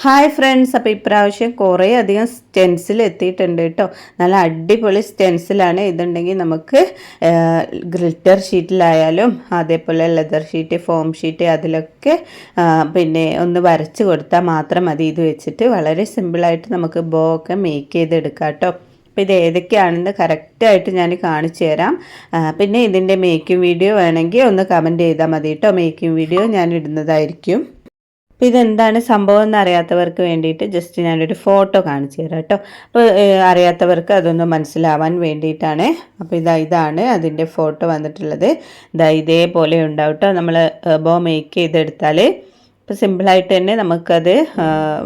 Hi friends, അപ്പോൾ ഇപ്രാവശ്യം കുറേ അധികം സ്റ്റെൻസിൽ എത്തിയിട്ടുണ്ട് കേട്ടോ. നല്ല അടിപൊളി സ്റ്റെൻസിലാണ്. ഇതുണ്ടെങ്കിൽ നമുക്ക് ഗ്ലിറ്റർ ഷീറ്റിലായാലും അതേപോലെ ലെതർ ഷീറ്റ്, ഫോം ഷീറ്റ് അതിലൊക്കെ പിന്നെ ഒന്ന് വരച്ച് കൊടുത്താൽ മാത്രം മതി. ഇത് വെച്ചിട്ട് വളരെ സിമ്പിളായിട്ട് നമുക്ക് ബോ ഒക്കെ മേക്ക് ചെയ്തെടുക്കാം കേട്ടോ. അപ്പോൾ ഇത് ഏതൊക്കെയാണെന്ന് കറക്റ്റായിട്ട് ഞാൻ കാണിച്ചു തരാം. പിന്നെ ഇതിൻ്റെ മേക്കിംഗ് വീഡിയോ വേണമെങ്കിൽ ഒന്ന് കമൻറ്റ് ചെയ്താൽ മതി കേട്ടോ. മേക്കിംഗ് വീഡിയോ ഞാൻ ഇടുന്നതായിരിക്കും. അപ്പോൾ ഇതെന്താണ് സംഭവം എന്ന് അറിയാത്തവർക്ക് വേണ്ടിയിട്ട് ജസ്റ്റ് ഞാനൊരു ഫോട്ടോ കാണിച്ചു തരാം കേട്ടോ. അപ്പോൾ അറിയാത്തവർക്ക് അതൊന്ന് മനസ്സിലാവാൻ വേണ്ടിയിട്ടാണ്. അപ്പോൾ ഇതാണ് അതിൻ്റെ ഫോട്ടോ വന്നിട്ടുള്ളത്. ഇതേപോലെ ഉണ്ടാവും കേട്ടോ. നമ്മൾ ബോ മേക്ക് ചെയ്തെടുത്താൽ അപ്പോൾ സിമ്പിളായിട്ട് തന്നെ നമുക്കത്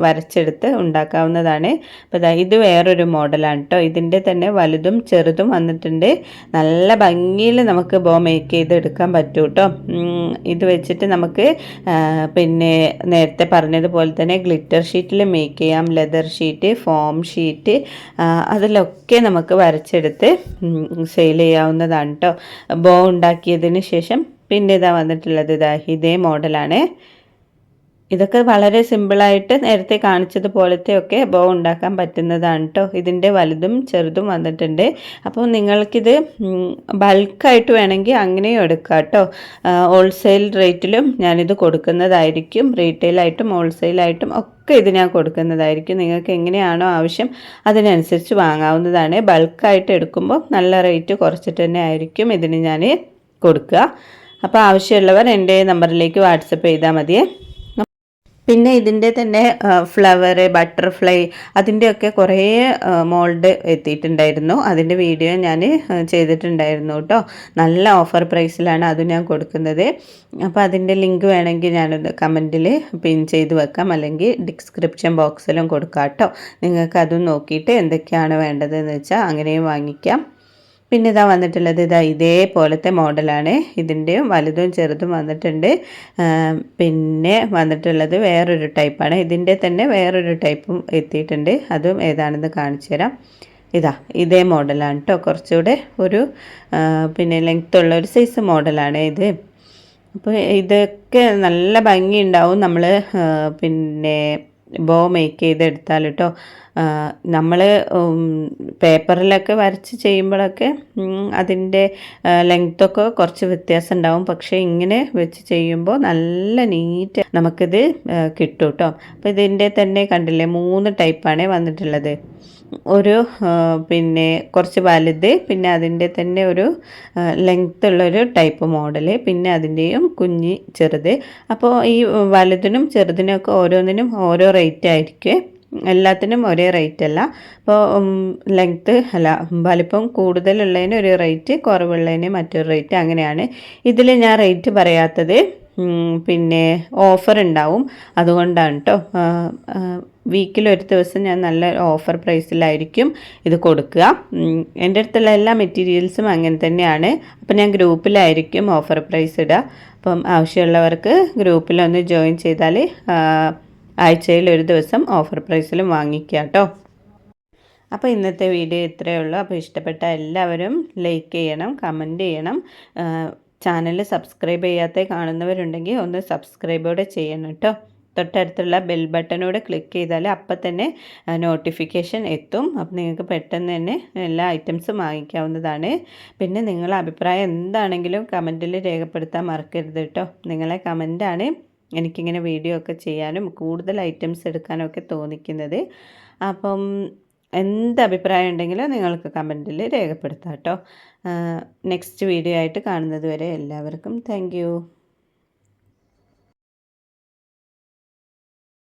വരച്ചെടുത്ത് ഉണ്ടാക്കാവുന്നതാണ്. അപ്പോൾ ഇത് വേറൊരു മോഡലാണ് കേട്ടോ. ഇതിൻ്റെ തന്നെ വലുതും ചെറുതും വന്നിട്ടുണ്ട്. നല്ല ഭംഗിയിൽ നമുക്ക് ബോ മേക്ക് ചെയ്തെടുക്കാൻ പറ്റും കേട്ടോ. ഇത് വെച്ചിട്ട് നമുക്ക് പിന്നെ നേരത്തെ പറഞ്ഞതുപോലെ തന്നെ ഗ്ലിറ്റർ ഷീറ്റിൽ മേക്ക് ചെയ്യാം, ലെതർ ഷീറ്റ്, ഫോം ഷീറ്റ് അതിലൊക്കെ നമുക്ക് വരച്ചെടുത്ത് സെയിൽ ചെയ്യാവുന്നതാണ് കേട്ടോ. ബോ ഉണ്ടാക്കിയതിന് ശേഷം പിന്നെ ഇതാ വന്നിട്ടുള്ളത് ഇതേ മോഡലാണ്. ഇതൊക്കെ വളരെ സിമ്പിളായിട്ട് നേരത്തെ കാണിച്ചതുപോലത്തെയൊക്കെ ബോ ഉണ്ടാക്കാൻ പറ്റുന്നതാണ് കേട്ടോ. ഇതിൻ്റെ വലുതും ചെറുതും വന്നിട്ടുണ്ട്. അപ്പോൾ നിങ്ങൾക്കിത് ബൾക്കായിട്ട് വേണമെങ്കിൽ അങ്ങനെയും എടുക്കാം കേട്ടോ. ഹോൾസെയിൽ റേറ്റിലും ഞാനിത് കൊടുക്കുന്നതായിരിക്കും. റീറ്റെയിലായിട്ടും ഹോൾസെയിലായിട്ടും ഒക്കെ ഇത് ഞാൻ കൊടുക്കുന്നതായിരിക്കും. നിങ്ങൾക്ക് എങ്ങനെയാണോ ആവശ്യം അതിനനുസരിച്ച് വാങ്ങാവുന്നതാണ്. ബൾക്കായിട്ട് എടുക്കുമ്പോൾ നല്ല റേറ്റ് കുറച്ചിട്ട് തന്നെ ആയിരിക്കും ഇതിന് ഞാൻ കൊടുക്കുക. അപ്പോൾ ആവശ്യമുള്ളവർ എൻ്റെ നമ്പറിലേക്ക് വാട്സപ്പ് ചെയ്താൽ മതിയേ. പിന്നെ ഇതിൻ്റെ തന്നെ ഫ്ലവർ, ബട്ടർഫ്ലൈ അതിൻ്റെയൊക്കെ കുറേ മോൾഡ് എത്തിയിട്ടുണ്ടായിരുന്നു. അതിൻ്റെ വീഡിയോ ഞാൻ ചെയ്തിട്ടുണ്ടായിരുന്നു കേട്ടോ. നല്ല ഓഫർ പ്രൈസിലാണ് അത് ഞാൻ കൊടുക്കുന്നത്. അപ്പോൾ അതിൻ്റെ ലിങ്ക് വേണമെങ്കിൽ ഞാനൊന്ന് കമൻറ്റിൽ പിൻ ചെയ്ത് വെക്കാം, അല്ലെങ്കിൽ ഡിസ്ക്രിപ്ഷൻ ബോക്സിലും കൊടുക്കാം കേട്ടോ. നിങ്ങൾക്ക് അതും നോക്കിയിട്ട് എന്തൊക്കെയാണ് വേണ്ടതെന്ന് വെച്ചാൽ അങ്ങനെയും വാങ്ങിക്കാം. പിന്നെ വന്നിട്ടുള്ളത് ഇതേപോലത്തെ മോഡലാണ്. ഇതിൻ്റെയും വലുതും ചെറുതും വന്നിട്ടുണ്ട്. പിന്നെ വന്നിട്ടുള്ളത് വേറൊരു ടൈപ്പാണ്. ഇതിൻ്റെ തന്നെ വേറൊരു ടൈപ്പും എത്തിയിട്ടുണ്ട്. അതും ഏതാണെന്ന് കാണിച്ചു തരാം. ഇതേ മോഡലാണ് കേട്ടോ. കുറച്ചുകൂടെ ഒരു പിന്നെ ലെങ്ത് ഉള്ള ഒരു സൈസ് മോഡലാണ് ഇത്. അപ്പോൾ ഇതൊക്കെ നല്ല ഭംഗി ഉണ്ടാവും നമ്മൾ പിന്നെ ബോ മേക്ക് ചെയ്തെടുത്താൽ കേട്ടോ. നമ്മൾ പേപ്പറിലൊക്കെ വരച്ച് ചെയ്യുമ്പോഴൊക്കെ അതിൻ്റെ ലെങ്ത്തൊക്കെ കുറച്ച് വ്യത്യാസം ഉണ്ടാവും. പക്ഷേ ഇങ്ങനെ വെച്ച് ചെയ്യുമ്പോൾ നല്ല നീറ്റ് നമുക്കിത് കിട്ടും കേട്ടോ. അപ്പോൾ ഇതിൻ്റെ തന്നെ കണ്ടില്ലേ 3 ടൈപ്പാണ് വന്നിട്ടുള്ളത്. ഒരു പിന്നെ കുറച്ച് വലുത്, പിന്നെ അതിൻ്റെ തന്നെ ഒരു ലെങ്ത് ഉള്ളൊരു ടൈപ്പ് മോഡൽ, പിന്നെ അതിൻ്റെയും കുഞ്ഞി ചെറുത്. അപ്പോൾ ഈ വലുതിനും ചെറുതിനൊക്കെ ഓരോന്നിനും ഓരോ റേറ്റ് ആയിരിക്കും. എല്ലാത്തിനും ഒരേ റേറ്റ് അല്ല. അപ്പോൾ ലെങ്ത്ത് അല്ല, വലിപ്പം കൂടുതലുള്ളതിന് ഒരു റേറ്റ്, കുറവുള്ളതിന് മറ്റൊരു റേറ്റ്, അങ്ങനെയാണ്. ഇതിൽ ഞാൻ റേറ്റ് പറയാത്തത് പിന്നെ ഓഫർ ഉണ്ടാവും, അതുകൊണ്ടാണ് കേട്ടോ. വീക്കിലൊരു ദിവസം ഞാൻ നല്ല ഓഫർ പ്രൈസിലായിരിക്കും ഇത് കൊടുക്കുക. എൻ്റെ അടുത്തുള്ള എല്ലാ മെറ്റീരിയൽസും അങ്ങനെ തന്നെയാണ്. അപ്പം ഞാൻ ഗ്രൂപ്പിലായിരിക്കും ഓഫർ പ്രൈസ് ഇടുക. അപ്പം ആവശ്യമുള്ളവർക്ക് ഗ്രൂപ്പിലൊന്ന് ജോയിൻ ചെയ്താൽ ആഴ്ചയിൽ ഒരു ദിവസം ഓഫർ പ്രൈസിലും വാങ്ങിക്കുക കേട്ടോ. അപ്പോൾ ഇന്നത്തെ വീഡിയോ ഇത്രയേ ഉള്ളൂ. അപ്പോൾ ഇഷ്ടപ്പെട്ട എല്ലാവരും ലൈക്ക് ചെയ്യണം, കമൻറ്റ് ചെയ്യണം. ചാനൽ സബ്സ്ക്രൈബ് ചെയ്യാത്ത കാണുന്നവരുണ്ടെങ്കിൽ ഒന്ന് സബ്സ്ക്രൈബോടെ ചെയ്യണം കേട്ടോ. തൊട്ടടുത്തുള്ള ബെൽ ബട്ടനോട് ക്ലിക്ക് ചെയ്താൽ അപ്പം തന്നെ നോട്ടിഫിക്കേഷൻ എത്തും. അപ്പോൾ നിങ്ങൾക്ക് പെട്ടെന്ന് തന്നെ എല്ലാ ഐറ്റംസും വാങ്ങിക്കാവുന്നതാണ്. പിന്നെ നിങ്ങളുടെ അഭിപ്രായം എന്താണെങ്കിലും കമൻറ്റിൽ രേഖപ്പെടുത്താൻ മറക്കരുത് കേട്ടോ. നിങ്ങളെ കമൻറ്റാണ് എനിക്കിങ്ങനെ വീഡിയോ ഒക്കെ ചെയ്യാനും കൂടുതൽ ഐറ്റംസ് എടുക്കാനും ഒക്കെ തോന്നിക്കുന്നത്. അപ്പം എന്ത് അഭിപ്രായം ഉണ്ടെങ്കിലും നിങ്ങൾക്ക് കമൻറ്റിൽ രേഖപ്പെടുത്താം കേട്ടോ. നെക്സ്റ്റ് വീഡിയോ ആയിട്ട് കാണുന്നത് വരെ എല്ലാവർക്കും താങ്ക്